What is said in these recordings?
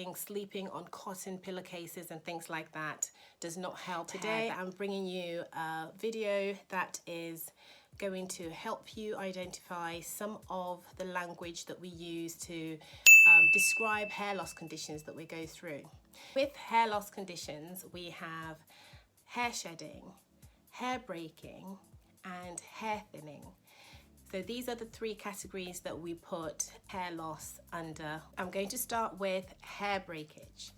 Sleeping on cotton pillowcases and things like that does not help. Today I'm bringing you a video that is going to help you identify some of the language that we use to describe hair loss conditions that we go through. With hair loss conditions, we have hair shedding, hair breaking, and hair thinning. So these are the three categories that we put hair loss under. I'm going to start with hair breakage.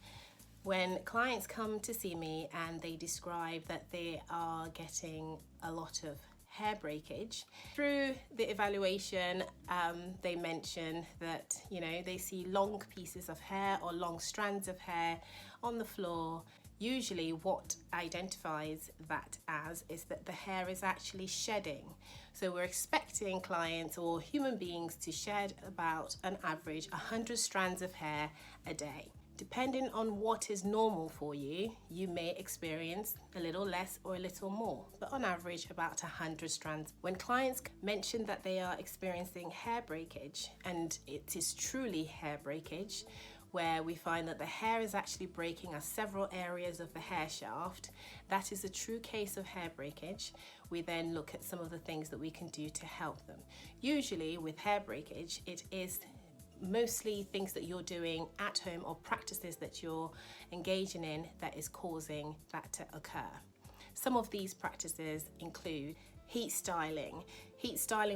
When clients come to see me and they describe that they are getting a lot of hair breakage, through the evaluation they mention that they see long pieces of hair or long strands of hair on the floor. Usually what identifies that as is that the hair is actually shedding. So we're expecting clients or human beings to shed about an average 100 strands of hair a day. Depending on what is normal for you, you may experience a little less or a little more, but on average about 100 strands. When clients mention that they are experiencing hair breakage, and it is truly hair breakage, where we find that the hair is actually breaking at several areas of the hair shaft, that is a true case of hair breakage. We then look at some of the things that we can do to help them. Usually with hair breakage, it is mostly things that you're doing at home or practices that you're engaging in that is causing that to occur. Some of these practices include heat styling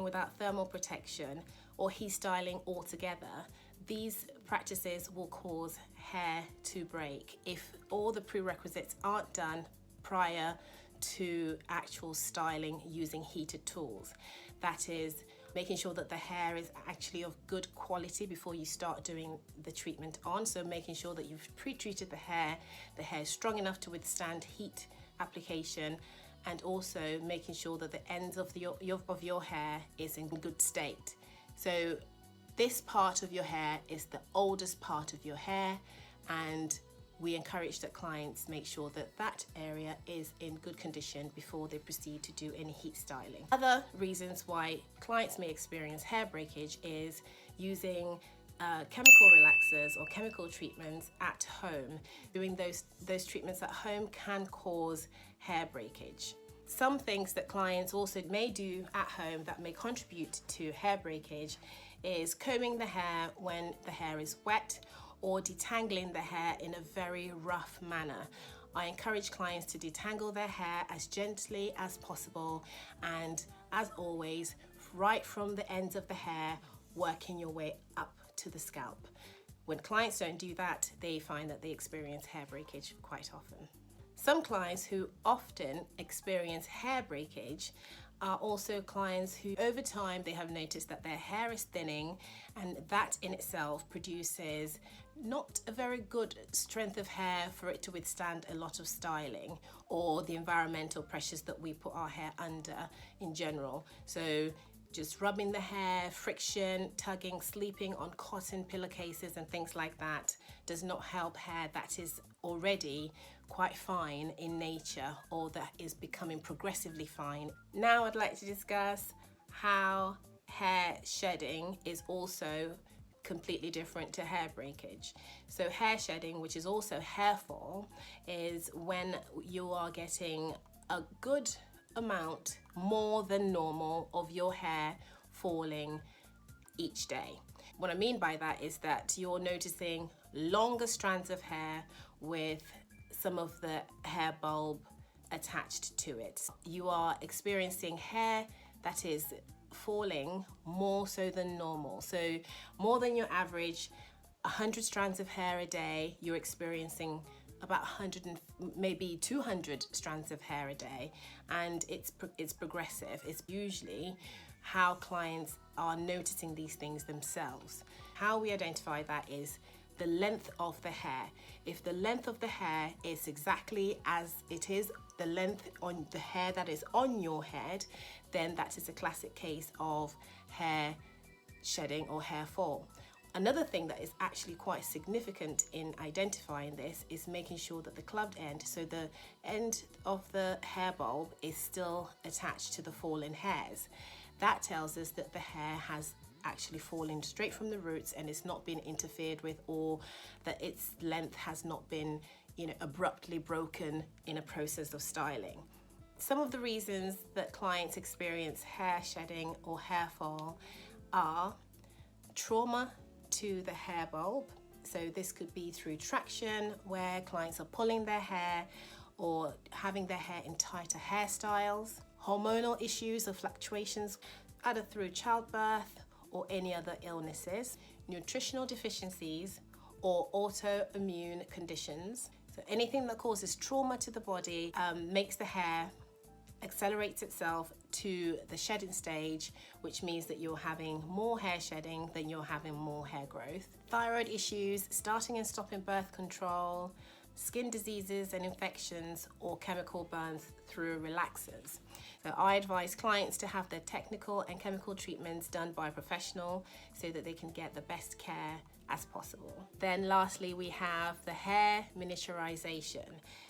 without thermal protection, or heat styling altogether. These practices will cause hair to break if all the prerequisites aren't done prior to actual styling using heated tools. That is, making sure that the hair is actually of good quality before you start doing the treatment on. So making sure that you've pre-treated the hair is strong enough to withstand heat application, and also making sure that the ends of your hair is in good state. So this part of your hair is the oldest part of your hair, and we encourage that clients make sure that that area is in good condition before they proceed to do any heat styling. Other reasons why clients may experience hair breakage is using chemical relaxers or chemical treatments at home. Doing those treatments at home can cause hair breakage. Some things that clients also may do at home that may contribute to hair breakage is combing the hair when the hair is wet, or detangling the hair in a very rough manner. I encourage clients to detangle their hair as gently as possible, and as always, right from the ends of the hair, working your way up to the scalp. When clients don't do that, they find that they experience hair breakage quite often. Some clients who often experience hair breakage are also clients who over time they have noticed that their hair is thinning, and that in itself produces not a very good strength of hair for it to withstand a lot of styling or the environmental pressures that we put our hair under in general. So just rubbing the hair, friction, tugging, sleeping on cotton pillowcases and things like that does not help hair that is already quite fine in nature or that is becoming progressively fine. Now I'd like to discuss how hair shedding is also completely different to hair breakage. So hair shedding, which is also hair fall, is when you are getting a good amount more than normal of your hair falling each day. What I mean by that is that you're noticing longer strands of hair with some of the hair bulb attached to it. You are experiencing hair that is falling more so than normal. So more than your average 100 strands of hair a day, you're experiencing about 100 and maybe 200 strands of hair a day, and it's progressive. It's usually how clients are noticing these things themselves. How we identify that is the length of the hair. If the length of the hair is exactly as it is the length on the hair that is on your head, then that is a classic case of hair shedding or hair fall. Another thing that is actually quite significant in identifying this is making sure that the clubbed end, so the end of the hair bulb, is still attached to the fallen hairs. That tells us that the hair has actually falling straight from the roots and it's not been interfered with, or that its length has not been, you know, abruptly broken in a process of styling. Some of the reasons that clients experience hair shedding or hair fall are trauma to the hair bulb. So this could be through traction, where clients are pulling their hair or having their hair in tighter hairstyles, hormonal issues or fluctuations, either through childbirth or any other illnesses, nutritional deficiencies, or autoimmune conditions. So anything that causes trauma to the body makes the hair accelerates itself to the shedding stage, which means that you're having more hair shedding than you're having more hair growth. Thyroid issues, starting and stopping birth control, skin diseases and infections, or chemical burns through relaxers. So I advise clients to have their technical and chemical treatments done by a professional so that they can get the best care as possible. Then lastly, we have the hair miniaturization.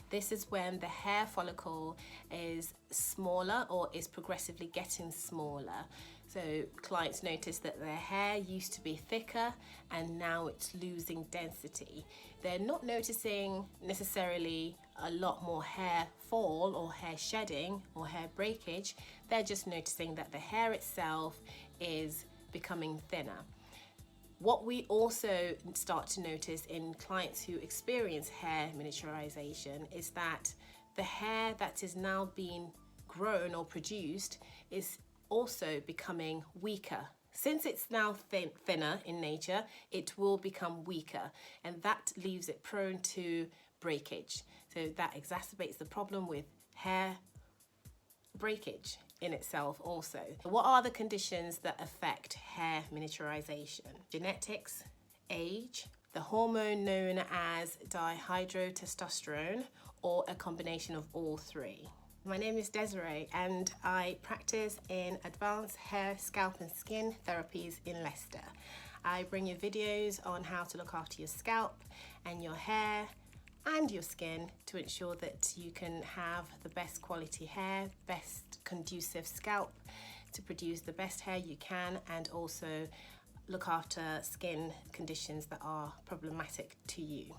This is when the hair follicle is smaller or is progressively getting smaller. So clients notice that their hair used to be thicker and now it's losing density. They're not noticing necessarily a lot more hair fall or hair shedding or hair breakage. They're just noticing that the hair itself is becoming thinner. What we also start to notice in clients who experience hair miniaturization is that the hair that is now being grown or produced is also becoming weaker. Since it's now thinner in nature, it will become weaker, and that leaves it prone to breakage. So that exacerbates the problem with hair breakage in itself also. What are the conditions that affect hair miniaturization? Genetics, age, the hormone known as dihydrotestosterone, or a combination of all three. My name is Désirée and I practice in advanced hair, scalp and skin therapies in Leicester. I bring you videos on how to look after your scalp and your hair and your skin to ensure that you can have the best quality hair, best conducive scalp to produce the best hair you can, and also look after skin conditions that are problematic to you.